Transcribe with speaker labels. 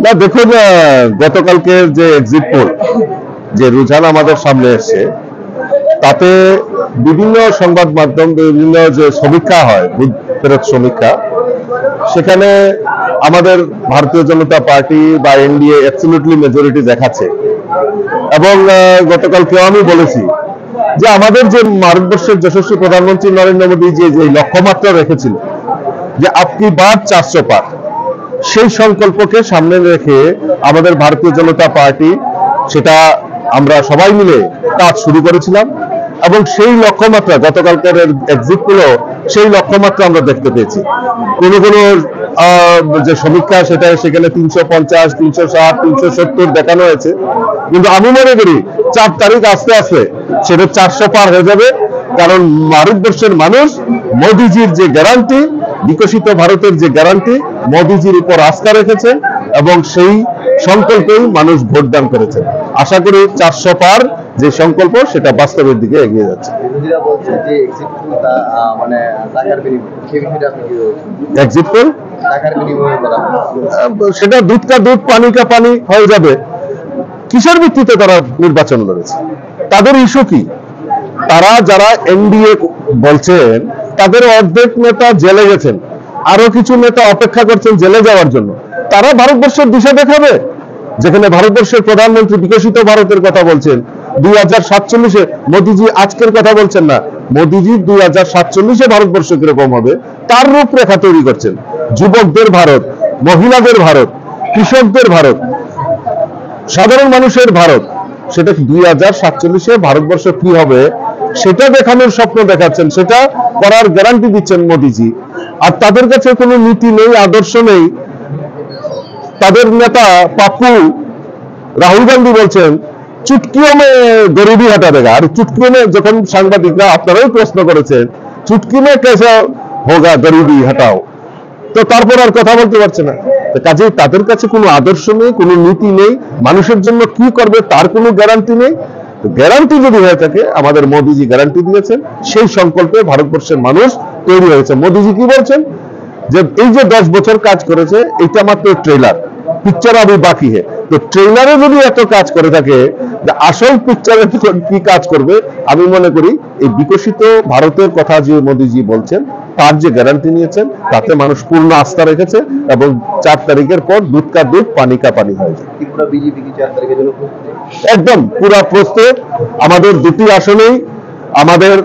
Speaker 1: না দেখুন, গতকালকে যে এক্সিট পোল যে রুঝান আমাদের সামনে এসছে, তাতে বিভিন্ন সংবাদ মাধ্যম, বিভিন্ন যে সমীক্ষা হয়, বুথ ফেরত সমীক্ষা, সেখানে আমাদের ভারতীয় জনতা পার্টি বা এনডিএ অ্যাবসলিউটলি মেজরিটি দেখাচ্ছে। এবং গতকালকেও আমি বলেছি যে আমাদের যে ভারতবর্ষের যশস্বী প্রধানমন্ত্রী নরেন্দ্র মোদী যে লক্ষ্যমাত্রা রেখেছিল যে আপকি বার 400 পার, সেই সংকল্পকে সামনে রেখে আমাদের ভারতীয় জনতা পার্টি সেটা আমরা সবাই মিলে কাজ শুরু করেছিলাম। এবং সেই লক্ষ্যমাত্রা গতকালকার এক্সিট পোল সেই লক্ষ্যমাত্রা আমরা দেখতে পেয়েছি। কোন কোন যে সমীক্ষা সেটা সেখানে 350, 360, 370 দেখানো হয়েছে, কিন্তু আমি মনে করি 4 তারিখ আস্তে আস্তে সেটা 400 পার হয়ে যাবে। কারণ ভারতবর্ষের মানুষ মোদিজির যে গ্যারান্টি, বিকশিত ভারতের যে গ্যারান্টি, মোদিজির উপর আস্থা রেখেছে এবং সেই সংকল্পেই মানুষ ভোটদান করেছে। আশা করি 400 পার যে সংকল্প সেটা বাস্তবের দিকে এগিয়ে যাচ্ছে। এক্সিট পোল সেটা দুধ কা দুধ পানি কা পানি হয়ে যাবে। কিসের ভিত্তিতে তারা নির্বাচন লড়েছে? তাদের ইস্যু কি? তারা যারা এনডিএ বলছেন তাদের অর্ধেক নেতা জেলে গেছেন, আরো কিছু নেতা অপেক্ষা করছেন জেলে যাওয়ার জন্য। তারা ভারতবর্ষের দিশা দেখাবে, যেখানে ভারতবর্ষের প্রধানমন্ত্রী বিকশিত ভারতের কথা বলছেন 2047-এ। মোদিজি আজকের কথা বলছেন না, মোদিজি 2047-এ ভারতবর্ষ কিরকম হবে তার রূপরেখা তৈরি করছেন। যুবকদের ভারত, মহিলাদের ভারত, কৃষকদের ভারত, সাধারণ মানুষের ভারত, সেটা 2047-এ ভারতবর্ষ কি হবে সেটা দেখানোর স্বপ্ন দেখাচ্ছেন, সেটা করার গ্যারান্টি দিচ্ছেন মোদিজি। আর তাদের কাছে কোনো নীতি নেই, আদর্শ নেই। তাদের নেতা পাপ্পু রাহুল গান্ধী বলছেন চুটকিও মে গরিবি হটা দেগা। আর চুটকি মে, যখন সাংবাদিকরা আপনারাই প্রশ্ন করেছেন চুটকি মে কেসে হোগা গরিবি হটাও, তো তারপর আর কথা বলতে পারছে না। কাজেই তাদের কাছে কোনো আদর্শ নেই, কোনো নীতি নেই, মানুষের জন্য কি করবে তার কোনো গ্যারান্টি নেই। গ্যারান্টি যদি হয়ে থাকে, আমাদের মোদিজি গ্যারান্টি দিয়েছেন, সেই সংকল্পে ভারতবর্ষের মানুষ তৈরি হয়েছে। মোদিজি কি বলছেন যে এই যে 10 বছর কাজ করেছে এটা মাত্র ট্রেলার, পিকচার আবি বাকি হে। তো ট্রেলারে যদি এত কাজ করে থাকে, আসল পিকচারে কি কাজ করবে? আমি মনে করি এই বিকশিত ভারতের কথা যে মোদিজি বলছেন তার যে গ্যারান্টি নিয়েছেন তাতে মানুষ পূর্ণ আস্থা রেখেছে এবং 4 তারিখের পর দুধ কা দুধ পানি কা পানি হয়ে যায়। একদম পুরা প্রস্তুত। আমাদের দুটি আসনেই আমাদের